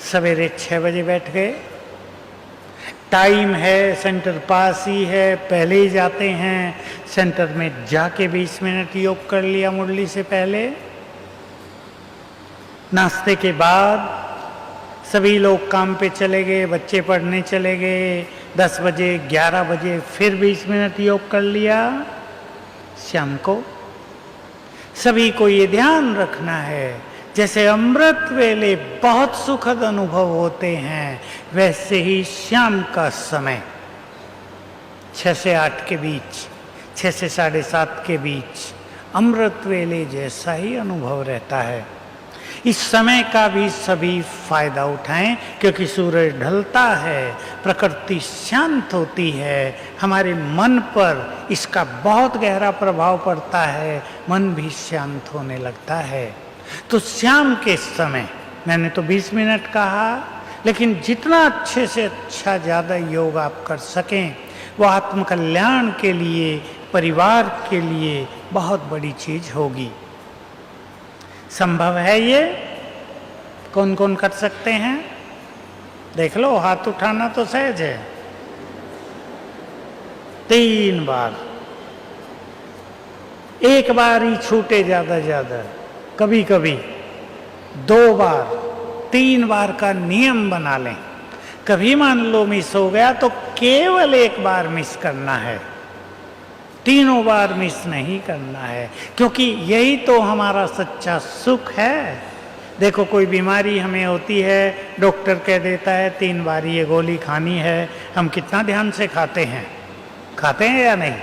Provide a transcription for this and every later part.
सवेरे 6 बजे बैठ गए, टाइम है, सेंटर पास ही है, पहले ही जाते हैं, सेंटर में जाके 20 मिनट योग कर लिया मुरली से पहले। नाश्ते के बाद सभी लोग काम पे चले गए, बच्चे पढ़ने चले गए, 10 बजे 11 बजे फिर 20 मिनट योग कर लिया। शाम को सभी को ये ध्यान रखना है, जैसे अमृत वेले बहुत सुखद अनुभव होते हैं, वैसे ही शाम का समय 6 से 8 के बीच, 6 से 7:30 के बीच अमृत वेले जैसा ही अनुभव रहता है। इस समय का भी सभी फायदा उठाएं, क्योंकि सूरज ढलता है, प्रकृति शांत होती है, हमारे मन पर इसका बहुत गहरा प्रभाव पड़ता है, मन भी शांत होने लगता है। तो शाम के समय मैंने तो 20 मिनट कहा, लेकिन जितना अच्छे से अच्छा ज़्यादा योग आप कर सकें वो आत्म कल्याण के लिए, परिवार के लिए बहुत बड़ी चीज होगी। संभव है ये? कौन कौन कर सकते हैं? देख लो, हाथ उठाना तो सहज है। 3 बार, एक बार ही छूटे ज्यादा ज्यादा, कभी कभी 2 बार, 3 बार का नियम बना लें। कभी मान लो मिस हो गया तो केवल 1 बार मिस करना है, 3 बार मिस नहीं करना है, क्योंकि यही तो हमारा सच्चा सुख है। देखो, कोई बीमारी हमें होती है, डॉक्टर कह देता है 3 बार ये गोली खानी है, हम कितना ध्यान से खाते हैं या नहीं?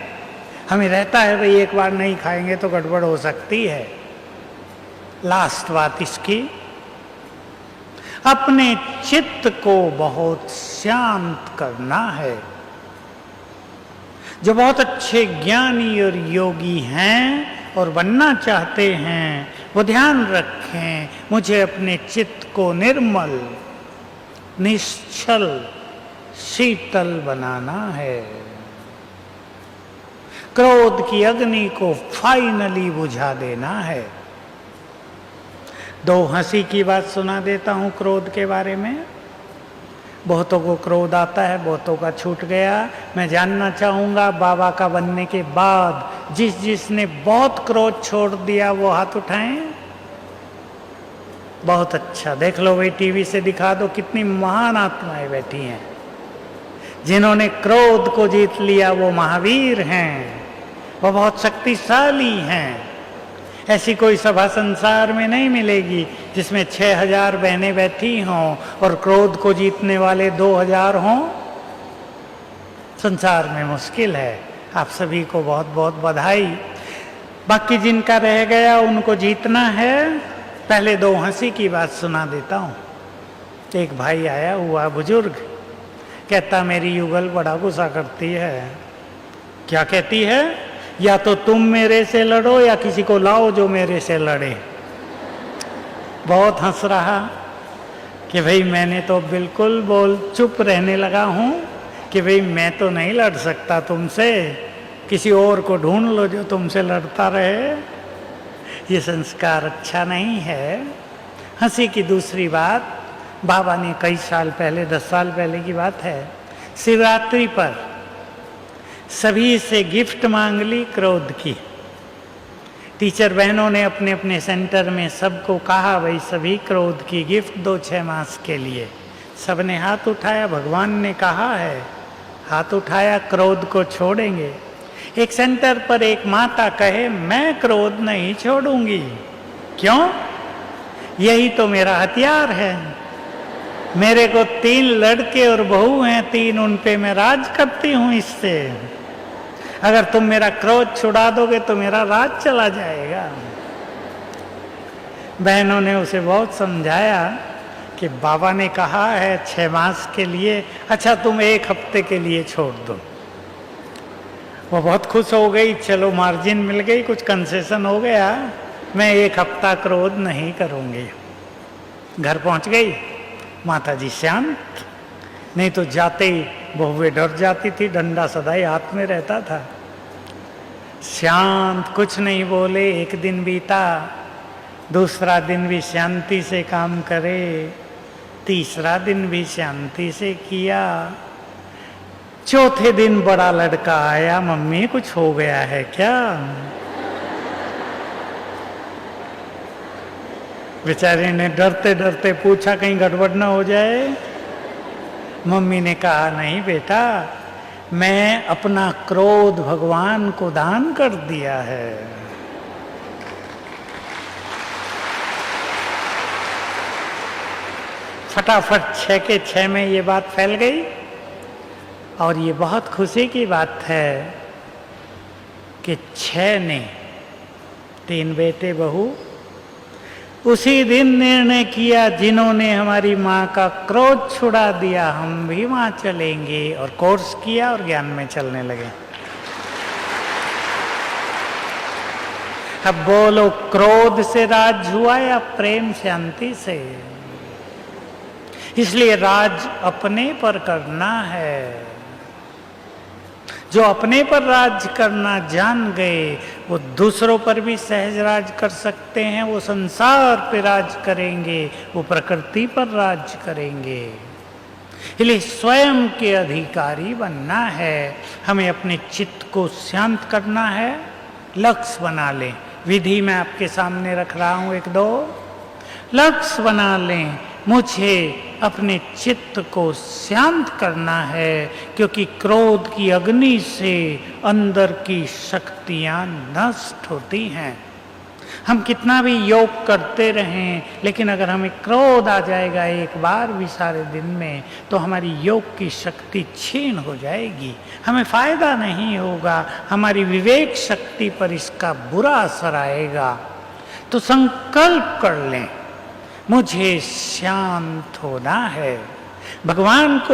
हमें रहता है भाई 1 बार नहीं खाएंगे तो गड़बड़ हो सकती है। लास्ट बात इसकी, अपने चित्त को बहुत शांत करना है। जो बहुत अच्छे ज्ञानी और योगी हैं और बनना चाहते हैं, वो ध्यान रखें, मुझे अपने चित्त को निर्मल, निश्चल, शीतल बनाना है। क्रोध की अग्नि को फाइनली बुझा देना है। 2 हंसी की बात सुना देता हूं क्रोध के बारे में। बहुतों को क्रोध आता है, बहुतों का छूट गया। मैं जानना चाहूंगा, बाबा का बनने के बाद जिसने बहुत क्रोध छोड़ दिया वो हाथ उठाएं। बहुत अच्छा, देख लो भाई, टीवी से दिखा दो, कितनी महान आत्माएं बैठी हैं। जिन्होंने क्रोध को जीत लिया वो महावीर हैं, वो बहुत शक्तिशाली हैं। ऐसी कोई सभा संसार में नहीं मिलेगी जिसमें 6000 बहनें बैठी हों और क्रोध को जीतने वाले 2000 हों। संसार में मुश्किल है। आप सभी को बहुत बहुत बधाई। बाकी जिनका रह गया उनको जीतना है। पहले 2 हंसी की बात सुना देता हूँ। एक भाई आया हुआ बुजुर्ग, कहता मेरी युगल बड़ा गुस्सा करती है। क्या कहती है? या तो तुम मेरे से लड़ो या किसी को लाओ जो मेरे से लड़े। बहुत हंस रहा कि भाई मैंने तो बिल्कुल चुप रहने लगा हूँ कि भाई मैं तो नहीं लड़ सकता तुमसे, किसी और को ढूंढ लो जो तुमसे लड़ता रहे। ये संस्कार अच्छा नहीं है। हंसी की दूसरी बात, बाबा ने कई साल पहले, 10 साल पहले की बात है, शिवरात्रि पर सभी से गिफ्ट मांग ली क्रोध की। टीचर बहनों ने अपने अपने सेंटर में सबको कहा भाई सभी क्रोध की गिफ्ट दो 6 मास के लिए। सबने हाथ उठाया, भगवान ने कहा है, हाथ उठाया, क्रोध को छोड़ेंगे। एक सेंटर पर एक माता कहे मैं क्रोध नहीं छोड़ूंगी। क्यों? यही तो मेरा हथियार है। मेरे को 3 लड़के और बहू हैं, 3 उन पे मैं राज करती हूं इससे। अगर तुम मेरा क्रोध छुड़ा दोगे तो मेरा राज चला जाएगा। बहनों ने उसे बहुत समझाया कि बाबा ने कहा है 6 मास के लिए, अच्छा तुम 1 हफ्ते के लिए छोड़ दो। वो बहुत खुश हो गई, चलो मार्जिन मिल गई, कुछ कंसेशन हो गया, मैं 1 हफ्ता क्रोध नहीं करूंगी। घर पहुंच गई, माता जी शांत, नहीं तो जाते ही बहुएं डर जाती थी, डंडा सदाई हाथ में रहता था। शांत, कुछ नहीं बोले। 1 दिन बीता, दूसरा दिन भी शांति से काम करे, तीसरा दिन भी शांति से किया। चौथे दिन बड़ा लड़का आया, मम्मी कुछ हो गया है क्या? बेचारे ने डरते डरते पूछा कहीं गड़बड़ ना हो जाए। मम्मी ने कहा नहीं बेटा, मैं अपना क्रोध भगवान को दान कर दिया है। फटाफट 6 के 6 में ये बात फैल गई। और ये बहुत खुशी की बात है कि 6 ने 3 बेटे बहू उसी दिन निर्णय किया, जिन्होंने हमारी माँ का क्रोध छुड़ा दिया हम भी वहां चलेंगे, और कोर्स किया और ज्ञान में चलने लगे। अब बोलो, क्रोध से राज हुआ या प्रेम शांति से? इसलिए राज अपने पर करना है। जो अपने पर राज करना जान गए वो दूसरों पर भी सहज राज कर सकते हैं। वो संसार पे राज करेंगे, वो प्रकृति पर राज करेंगे। इसलिए स्वयं के अधिकारी बनना है। हमें अपने चित्त को शांत करना है। लक्ष्य बना लें। विधि मैं आपके सामने रख रहा हूं, 1-2 लक्ष्य बना लें। मुझे अपने चित्त को शांत करना है, क्योंकि क्रोध की अग्नि से अंदर की शक्तियां नष्ट होती हैं। हम कितना भी योग करते रहें, लेकिन अगर हमें क्रोध आ जाएगा एक बार भी सारे दिन में, तो हमारी योग की शक्ति क्षीण हो जाएगी, हमें फायदा नहीं होगा, हमारी विवेक शक्ति पर इसका बुरा असर आएगा। तो संकल्प कर लें, मुझे शांत होना है। भगवान को